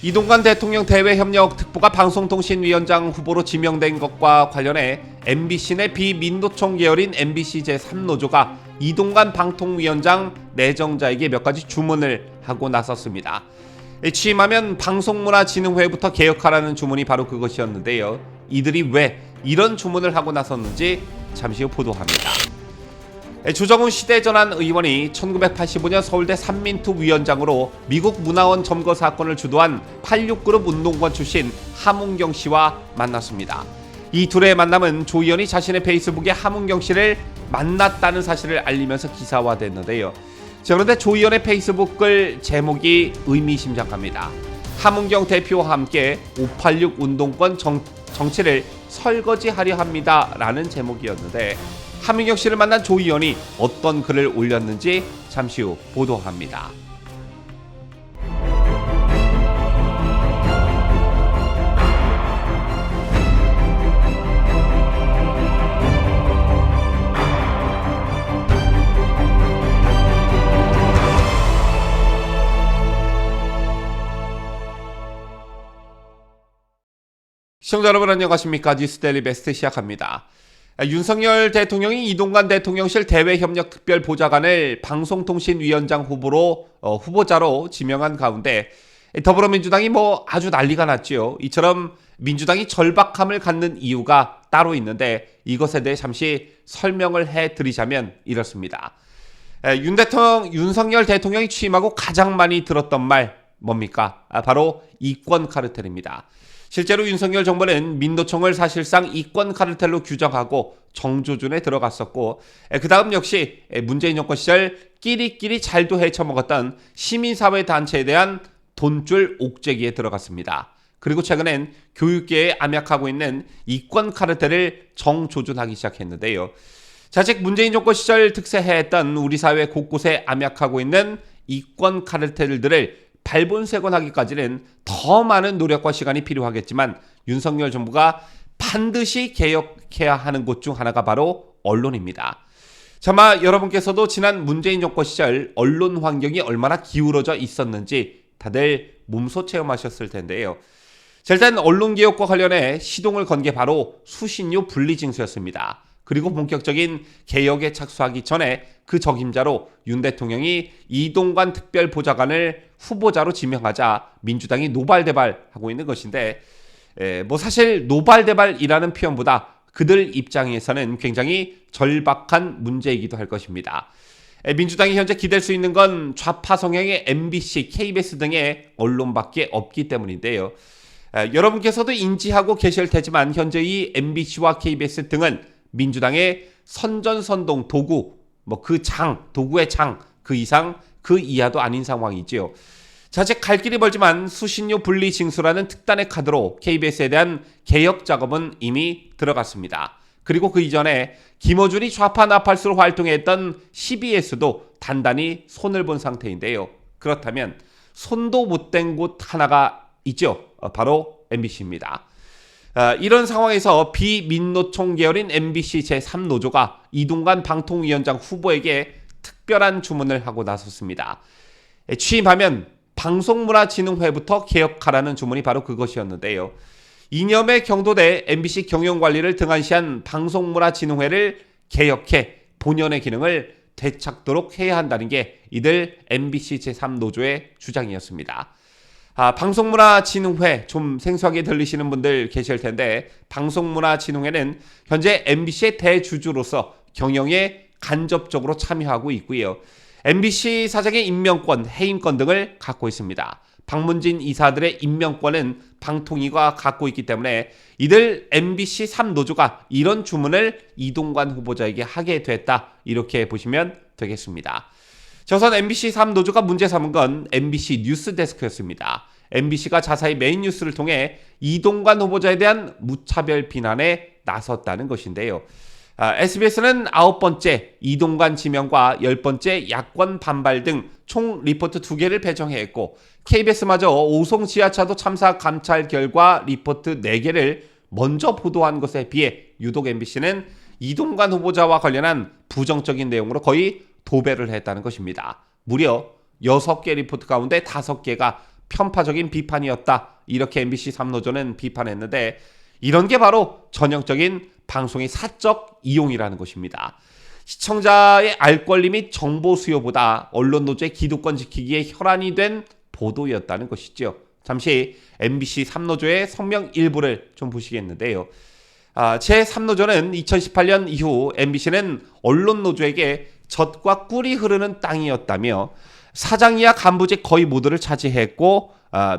이동관 대통령 대외협력특보가 방송통신위원장 후보로 지명된 것과 관련해 MBC 내 비민노총 계열인 MBC 제3노조가 이동관 방통위원장 내정자에게 몇 가지 주문을 하고 나섰습니다. 취임하면 방송문화진흥회부터 개혁하라는 주문이 바로 그것이었는데요. 이들이 왜 이런 주문을 하고 나섰는지 잠시 후 보도합니다. 조정훈 시대전환 의원이 1985년 서울대 삼민투 위원장으로 미국 문화원 점거 사건을 주도한 86그룹 운동권 출신 함은경 씨와 만났습니다. 이 둘의 만남은 조 의원이 자신의 페이스북에 함은경 씨를 만났다는 사실을 알리면서 기사화됐는데요. 그런데 조 의원의 페이스북 제목이 의미심장합니다. 함은경 대표와 함께 586 운동권 정치를 설거지하려 합니다 라는 제목이었는데, 함은경 씨를 만난 조 의원이 어떤 글을 올렸는지 잠시 후 보도합니다. 시청자 여러분 안녕하십니까? 뉴스데일리 베스트 시작합니다. 윤석열 대통령이 이동관 대통령실 대외협력특별보좌관을 방송통신위원장 후보자로 지명한 가운데 더불어민주당이 아주 난리가 났죠. 이처럼 민주당이 절박함을 갖는 이유가 따로 있는데, 이것에 대해 잠시 설명을 해드리자면 이렇습니다. 윤석열 대통령이 취임하고 가장 많이 들었던 말 뭡니까? 바로 이권 카르텔입니다. 실제로 윤석열 정부는 민노총을 사실상 이권 카르텔로 규정하고 정조준에 들어갔었고, 그 다음 역시 문재인 정권 시절 끼리끼리 잘도 헤쳐먹었던 시민사회 단체에 대한 돈줄 옥죄기에 들어갔습니다. 그리고 최근엔 교육계에 암약하고 있는 이권 카르텔을 정조준하기 시작했는데요. 자직 문재인 정권 시절 특세해했던 우리 사회 곳곳에 암약하고 있는 이권 카르텔들을 발본색원하기까지는 더 많은 노력과 시간이 필요하겠지만, 윤석열 정부가 반드시 개혁해야 하는 곳 중 하나가 바로 언론입니다. 아마 여러분께서도 지난 문재인 정권 시절 언론 환경이 얼마나 기울어져 있었는지 다들 몸소 체험하셨을 텐데요. 일단 언론개혁과 관련해 시동을 건 게 바로 수신료 분리징수였습니다. 그리고 본격적인 개혁에 착수하기 전에 그 적임자로 윤 대통령이 이동관 특별보좌관을 후보자로 지명하자 민주당이 노발대발하고 있는 것인데, 사실 노발대발이라는 표현보다 그들 입장에서는 굉장히 절박한 문제이기도 할 것입니다. 민주당이 현재 기댈 수 있는 건 좌파 성향의 MBC, KBS 등의 언론밖에 없기 때문인데요. 여러분께서도 인지하고 계실 테지만 현재 이 MBC와 KBS 등은 민주당의 선전선동 도구, 도구의 장, 그 이상 그 이하도 아닌 상황이지요. 자칫 갈 길이 멀지만 수신료 분리 징수라는 특단의 카드로 KBS에 대한 개혁 작업은 이미 들어갔습니다. 그리고 그 이전에 김어준이 좌파 나팔수로 활동했던 CBS도 단단히 손을 본 상태인데요. 그렇다면 손도 못 댄 곳 하나가 있죠. 바로 MBC입니다. 이런 상황에서 비민노총 계열인 MBC 제3노조가 이동관 방통위원장 후보에게 특별한 주문을 하고 나섰습니다. 취임하면 방송문화진흥회부터 개혁하라는 주문이 바로 그것이었는데요. 이념의 경도돼 MBC 경영관리를 등한시한 방송문화진흥회를 개혁해 본연의 기능을 되찾도록 해야 한다는 게 이들 MBC 제3노조의 주장이었습니다. 방송문화진흥회, 좀 생소하게 들리시는 분들 계실 텐데, 방송문화진흥회는 현재 MBC의 대주주로서 경영에 간접적으로 참여하고 있고요. MBC 사장의 임명권, 해임권 등을 갖고 있습니다. 박문진 이사들의 임명권은 방통위가 갖고 있기 때문에 이들 MBC 3노조가 이런 주문을 이동관 후보자에게 하게 됐다, 이렇게 보시면 되겠습니다. 조선 MBC 3노조가 문제 삼은 건 MBC 뉴스데스크였습니다. MBC가 자사의 메인 뉴스를 통해 이동관 후보자에 대한 무차별 비난에 나섰다는 것인데요. SBS는 9번째 이동관 지명과 10번째 야권 반발 등 총 리포트 2개를 배정했고, KBS마저 오송 지하차도 참사 감찰 결과 리포트 4개를 먼저 보도한 것에 비해 유독 MBC는 이동관 후보자와 관련한 부정적인 내용으로 거의 도배를 했다는 것입니다. 무려 6개 리포트 가운데 5개가 편파적인 비판이었다. 이렇게 MBC 3노조는 비판했는데 이런 게 바로 전형적인 방송의 사적 이용이라는 것입니다. 시청자의 알 권리 및 정보 수요보다 언론 노조의 기득권 지키기에 혈안이 된 보도였다는 것이죠. 잠시 MBC 3노조의 성명 일부를 좀 보시겠는데요. 제3노조는 2018년 이후 MBC는 언론 노조에게 젖과 꿀이 흐르는 땅이었다며 사장 이하 간부직 거의 모두를 차지했고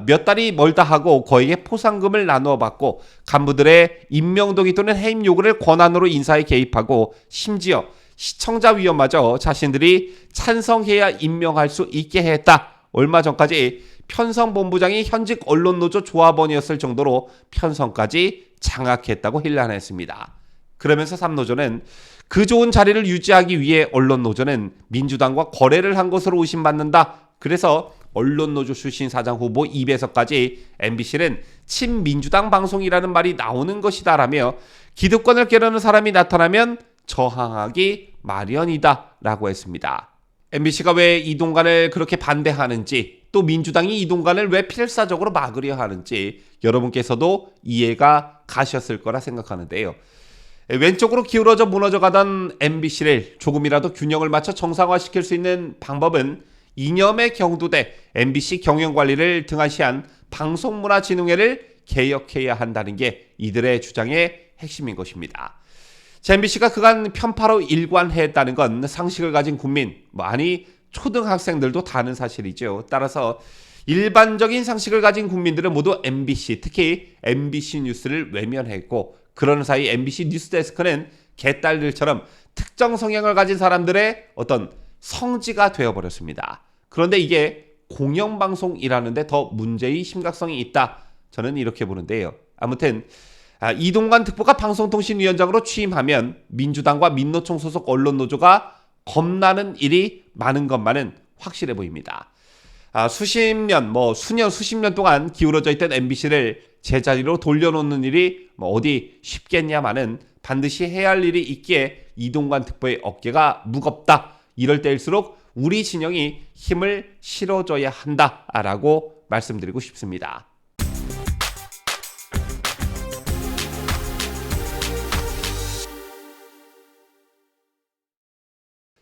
몇 달이 멀다 하고 거액의 포상금을 나누어 받고 간부들의 임명동의 또는 해임 요구를 권한으로 인사에 개입하고 심지어 시청자 위원마저 자신들이 찬성해야 임명할 수 있게 했다. 얼마 전까지 편성본부장이 현직 언론노조 조합원이었을 정도로 편성까지 장악했다고 힐난했습니다. 그러면서 3노조는 그 좋은 자리를 유지하기 위해 언론노조는 민주당과 거래를 한 것으로 의심받는다. 그래서 언론노조 출신 사장 후보 입에서까지 MBC는 친민주당 방송이라는 말이 나오는 것이다 라며 기득권을 깨려는 사람이 나타나면 저항하기 마련이다 라고 했습니다. MBC가 왜 이동관을 그렇게 반대하는지 또 민주당이 이동관을 왜 필사적으로 막으려 하는지 여러분께서도 이해가 가셨을 거라 생각하는데요. 왼쪽으로 기울어져 무너져가던 MBC를 조금이라도 균형을 맞춰 정상화시킬 수 있는 방법은 이념에 경도돼 MBC 경영관리를 등한시한 방송문화진흥회를 개혁해야 한다는 게 이들의 주장의 핵심인 것입니다. MBC가 그간 편파로 일관했다는 건 상식을 가진 국민, 아니 초등학생들도 다 아는 사실이죠. 따라서 일반적인 상식을 가진 국민들은 모두 MBC, 특히 MBC 뉴스를 외면했고 그러는 사이 MBC 뉴스데스크는 개딸들처럼 특정 성향을 가진 사람들의 어떤 성지가 되어버렸습니다. 그런데 이게 공영방송이라는 데 더 문제의 심각성이 있다. 저는 이렇게 보는데요. 아무튼 이동관 특보가 방송통신위원장으로 취임하면 민주당과 민노총 소속 언론노조가 겁나는 일이 많은 것만은 확실해 보입니다. 수십 년 동안 기울어져 있던 MBC를 제자리로 돌려놓는 일이 어디 쉽겠냐마는 반드시 해야 할 일이 있기에 이동관 특보의 어깨가 무겁다. 이럴 때일수록 우리 진영이 힘을 실어줘야 한다라고 말씀드리고 싶습니다.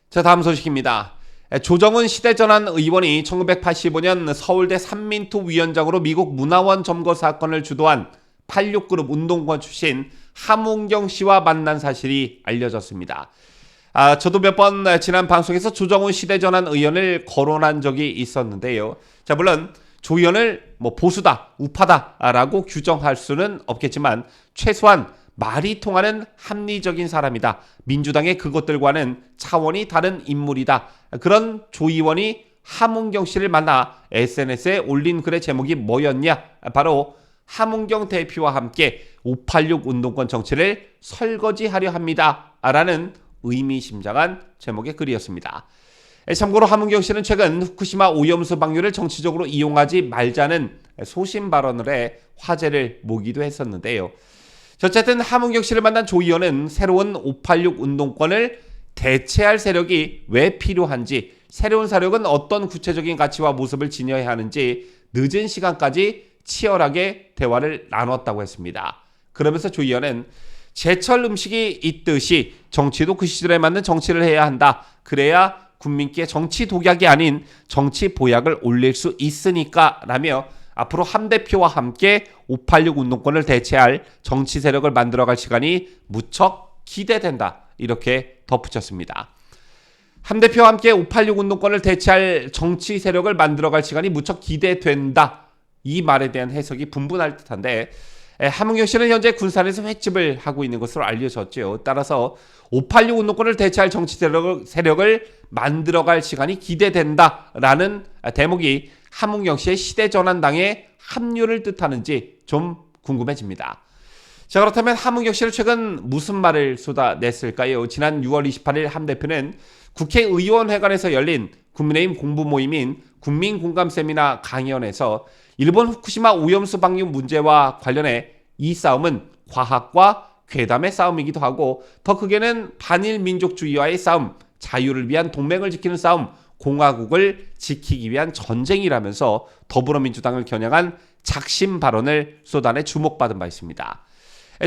자, 다음 소식입니다. 조정은 시대전환 의원이 1985년 서울대 삼민토 위원장으로 미국 문화원 점거 사건을 주도한 86그룹 운동권 출신 함웅경 씨와 만난 사실이 알려졌습니다. 저도 몇 번 지난 방송에서 조정훈 시대전환 의원을 거론한 적이 있었는데요. 자, 물론 조 의원을 보수다, 우파다라고 규정할 수는 없겠지만 최소한 말이 통하는 합리적인 사람이다. 민주당의 그것들과는 차원이 다른 인물이다. 그런 조 의원이 함웅경 씨를 만나 SNS에 올린 글의 제목이 뭐였냐? 바로 함웅경 대표와 함께 586 운동권 정치를 설거지하려 합니다. 라는 의미심장한 제목의 글이었습니다. 참고로 함웅경 씨는 최근 후쿠시마 오염수 방류를 정치적으로 이용하지 말자는 소신 발언을 해 화제를 모기도 했었는데요. 어쨌든 함웅경 씨를 만난 조 의원은 새로운 586 운동권을 대체할 세력이 왜 필요한지, 새로운 세력은 어떤 구체적인 가치와 모습을 지녀야 하는지 늦은 시간까지 치열하게 대화를 나눴다고 했습니다. 그러면서 조 의원은 제철 음식이 있듯이 정치도 그 시절에 맞는 정치를 해야 한다. 그래야 국민께 정치 독약이 아닌 정치 보약을 올릴 수 있으니까 라며 앞으로 함 대표와 함께 586 운동권을 대체할 정치 세력을 만들어갈 시간이 무척 기대된다. 이렇게 덧붙였습니다. 함 대표와 함께 586 운동권을 대체할 정치 세력을 만들어갈 시간이 무척 기대된다. 이 말에 대한 해석이 분분할 듯한데 함웅경 씨는 현재 군산에서 횟집을 하고 있는 것으로 알려졌죠. 따라서 586 운동권을 대체할 정치 세력을 만들어갈 시간이 기대된다라는 대목이 함웅경 씨의 시대전환당의 합류를 뜻하는지 좀 궁금해집니다. 자, 그렇다면 함웅경 씨는 최근 무슨 말을 쏟아냈을까요? 지난 6월 28일 함 대표는 국회의원회관에서 열린 국민의힘 공부 모임인 국민공감 세미나 강연에서 일본 후쿠시마 오염수 방류 문제와 관련해 이 싸움은 과학과 괴담의 싸움이기도 하고 더 크게는 반일 민족주의와의 싸움, 자유를 위한 동맹을 지키는 싸움, 공화국을 지키기 위한 전쟁이라면서 더불어민주당을 겨냥한 작심 발언을 쏟아내 주목받은 바 있습니다.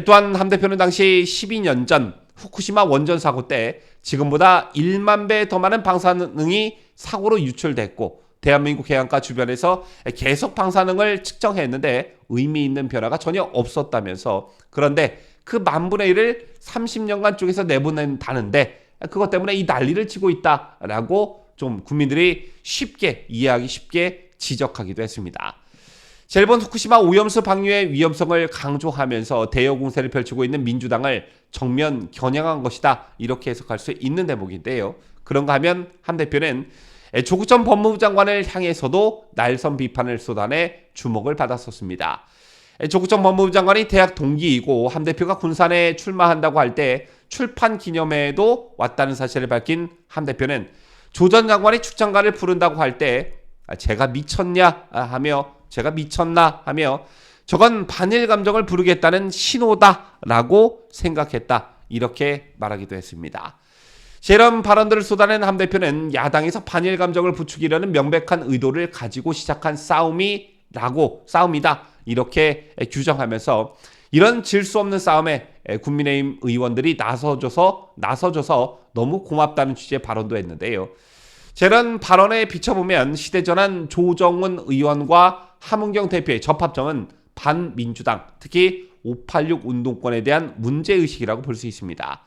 또한 함 대표는 당시 12년 전 후쿠시마 원전 사고 때 지금보다 1만 배 더 많은 방사능이 사고로 유출됐고 대한민국 해안가 주변에서 계속 방사능을 측정했는데 의미 있는 변화가 전혀 없었다면서, 그런데 그 만분의 1을 30년간 쪽에서 내보낸다는데 그것 때문에 이 난리를 치고 있다라고 좀 국민들이 쉽게 이해하기 쉽게 지적하기도 했습니다. 일본 후쿠시마 오염수 방류의 위험성을 강조하면서 대여 공세를 펼치고 있는 민주당을 정면 겨냥한 것이다, 이렇게 해석할 수 있는 대목인데요. 그런가 하면 함 대표는 조국 전 법무부 장관을 향해서도 날선 비판을 쏟아내 주목을 받았었습니다. 조국 전 법무부 장관이 대학 동기이고 함 대표가 군산에 출마한다고 할 때 출판 기념회에도 왔다는 사실을 밝힌 함 대표는 조 전 장관이 축장가를 부른다고 할 때 제가 미쳤냐 하며 제가 미쳤나 하며 저건 반일 감정을 부르겠다는 신호다라고 생각했다, 이렇게 말하기도 했습니다. 이런 발언들을 쏟아낸 함 대표는 야당에서 반일 감정을 부추기려는 명백한 의도를 가지고 시작한 싸움이다, 이렇게 규정하면서 이런 질 수 없는 싸움에 국민의힘 의원들이 나서줘서 너무 고맙다는 취지의 발언도 했는데요. 이런 발언에 비춰보면 시대전환 조정훈 의원과 함은경 대표의 접합점은 반민주당, 특히 586 운동권에 대한 문제의식이라고 볼 수 있습니다.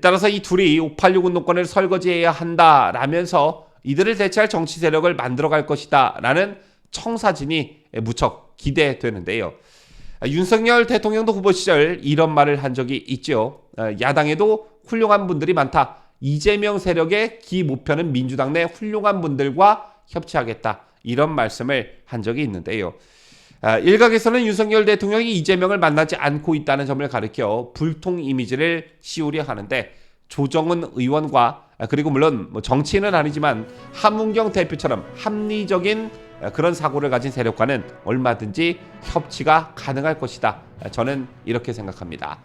따라서 이 둘이 586 운동권을 설거지해야 한다라면서 이들을 대체할 정치 세력을 만들어갈 것이다 라는 청사진이 무척 기대되는데요. 윤석열 대통령도 후보 시절 이런 말을 한 적이 있죠. 야당에도 훌륭한 분들이 많다. 이재명 세력의 기 목표는 민주당 내 훌륭한 분들과 협치하겠다, 이런 말씀을 한 적이 있는데요. 일각에서는 윤석열 대통령이 이재명을 만나지 않고 있다는 점을 가리켜 불통 이미지를 씌우려 하는데, 조정훈 의원과 그리고 물론 정치인은 아니지만 함은경 대표처럼 합리적인 그런 사고를 가진 세력과는 얼마든지 협치가 가능할 것이다, 저는 이렇게 생각합니다.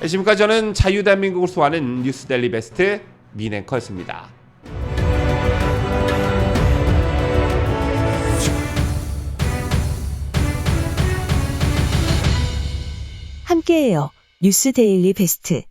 지금까지 저는 자유대한민국을 소화하는 뉴스데일리 베스트 민앵커였습니다. 함께해요. 뉴스데일리 베스트.